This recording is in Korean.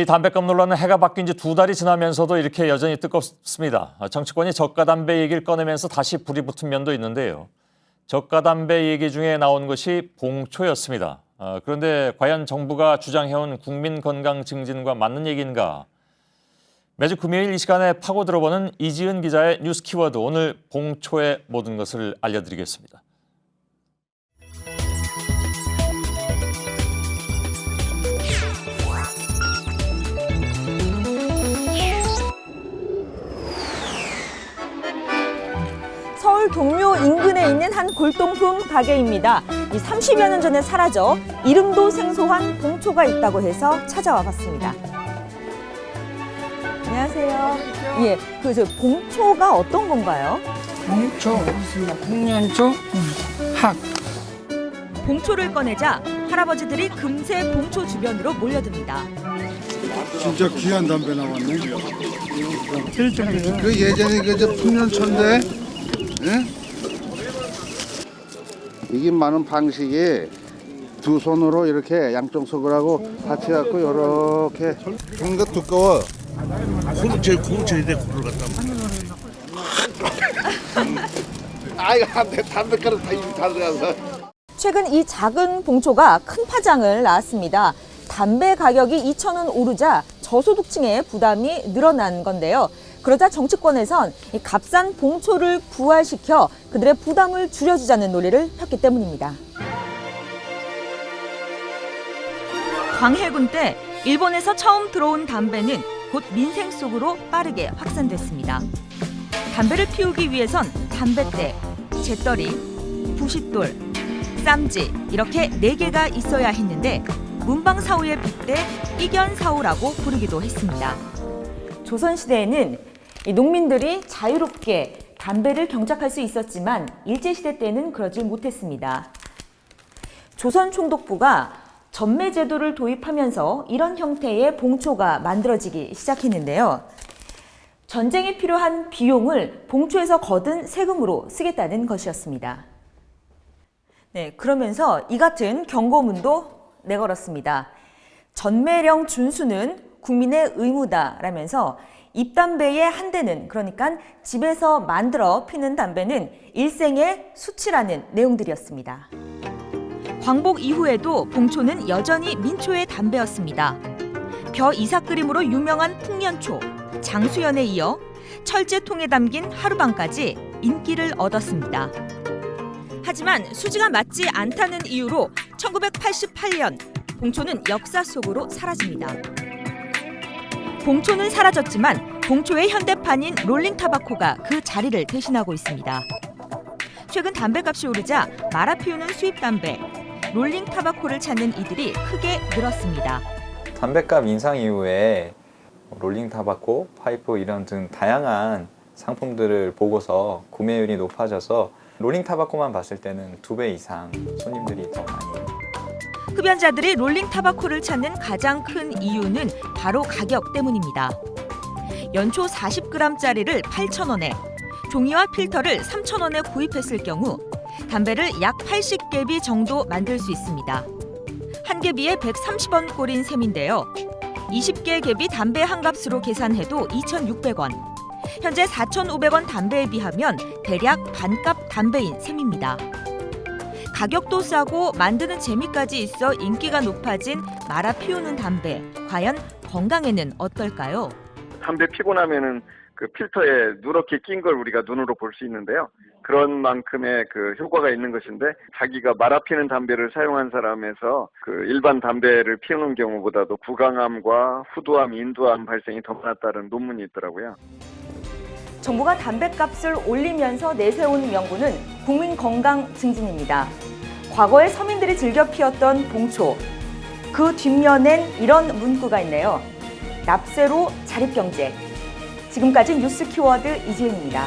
이 담배값 논란은 해가 바뀐 지 2달이 지나면서도 이렇게 여전히 뜨겁습니다. 정치권이 저가 담배 얘기를 꺼내면서 다시 불이 붙은 면도 있는데요. 저가 담배 얘기 중에 나온 것이 봉초였습니다. 그런데 과연 정부가 주장해온 국민 건강 증진과 맞는 얘기인가? 매주 금요일 이 시간에 파고 들어보는 이지은 기자의 뉴스 키워드, 오늘 봉초의 모든 것을 알려드리겠습니다. 서울 동묘 인근에 있는 한 골동품 가게입니다. 30여 년 전에 사라져 이름도 생소한 봉초가 있다고 해서 찾아와 봤습니다. 안녕하세요. 예, 저 봉초가 어떤 건가요? 봉초, 국년초, 학. 봉초를 꺼내자 할아버지들이 금세 봉초 주변으로 몰려듭니다. 진짜 귀한 담배 나왔네. 일종의 그 예전에 그저 풍년초인데, 예? 이게 많은 방식이 두 손으로 이렇게 양쪽 손가락하고 같이 갖고 이렇게. 뭔가 두꺼워. 제일 구우쳐야 돼, 굴을 갖다. 아이고 안돼, 담배가루 다 이미 다 들어가서. 최근 이 작은 봉초가 큰 파장을 낳았습니다. 담배 가격이 2,000원 오르자 저소득층의 부담이 늘어난 건데요. 그러자 정치권에선 이 값싼 봉초를 부활시켜 그들의 부담을 줄여주자는 논리를 폈기 때문입니다. 광해군 때 일본에서 처음 들어온 담배는 곧 민생 속으로 빠르게 확산됐습니다. 담배를 피우기 위해선 담뱃대, 재떨이, 부싯돌, 쌈지 이렇게 4개가 있어야 했는데 문방사후의 빗대 이견사후라고 부르기도 했습니다. 조선시대에는 이 농민들이 자유롭게 담배를 경작할 수 있었지만 일제시대 때는 그러지 못했습니다. 조선총독부가 전매제도를 도입하면서 이런 형태의 봉초가 만들어지기 시작했는데요. 전쟁에 필요한 비용을 봉초에서 거둔 세금으로 쓰겠다는 것이었습니다. 네, 그러면서 이 같은 경고문도 내걸었습니다. 전매령 준수는 국민의 의무다라면서 입담배의 한 대는, 그러니까 집에서 만들어 피는 담배는 일생의 수치라는 내용들이었습니다. 광복 이후에도 봉초는 여전히 민초의 담배였습니다. 벼 이삭 그림으로 유명한 풍년초, 장수연에 이어 철제통에 담긴 하루방까지 인기를 얻었습니다. 하지만 수지가 맞지 않다는 이유로 1988년 봉초는 역사 속으로 사라집니다. 봉초는 사라졌지만 봉초의 현대판인 롤링 타바코가 그 자리를 대신하고 있습니다. 최근 담배값이 오르자 말아 피우는 수입 담배, 롤링 타바코를 찾는 이들이 크게 늘었습니다. 담배값 인상 이후에 롤링 타바코, 파이프 이런 등 다양한 상품들을 보고서 구매율이 높아져서 롤링 타바코만 봤을 때는 2배 이상 손님들이 더 많이. 흡연자들이 롤링 타바코를 찾는 가장 큰 이유는 바로 가격 때문입니다. 연초 40g짜리를 8,000원에, 종이와 필터를 3,000원에 구입했을 경우 담배를 약 80개비 정도 만들 수 있습니다. 한 개비에 130원 꼴인 셈인데요. 20개 개비 담배 한 값으로 계산해도 2,600원. 현재 4,500원 담배에 비하면 대략 반값 담배인 셈입니다. 가격도 싸고 만드는 재미까지 있어 인기가 높아진 말아 피우는 담배. 과연 건강에는 어떨까요? 담배 피고 나면은 그 필터에 누렇게 낀 걸 우리가 눈으로 볼 수 있는데요. 그런 만큼의 그 효과가 있는 것인데, 자기가 말아 피는 담배를 사용한 사람에서 그 일반 담배를 피우는 경우보다도 구강암과 후두암, 인두암 발생이 더 많았다는 논문이 있더라고요. 정부가 담배값을 올리면서 내세운 명분은 국민 건강 증진입니다. 과거에 서민들이 즐겨 피웠던 봉초, 그 뒷면엔 이런 문구가 있네요. 납세로 자립경제. 지금까지 뉴스 키워드 이지은입니다.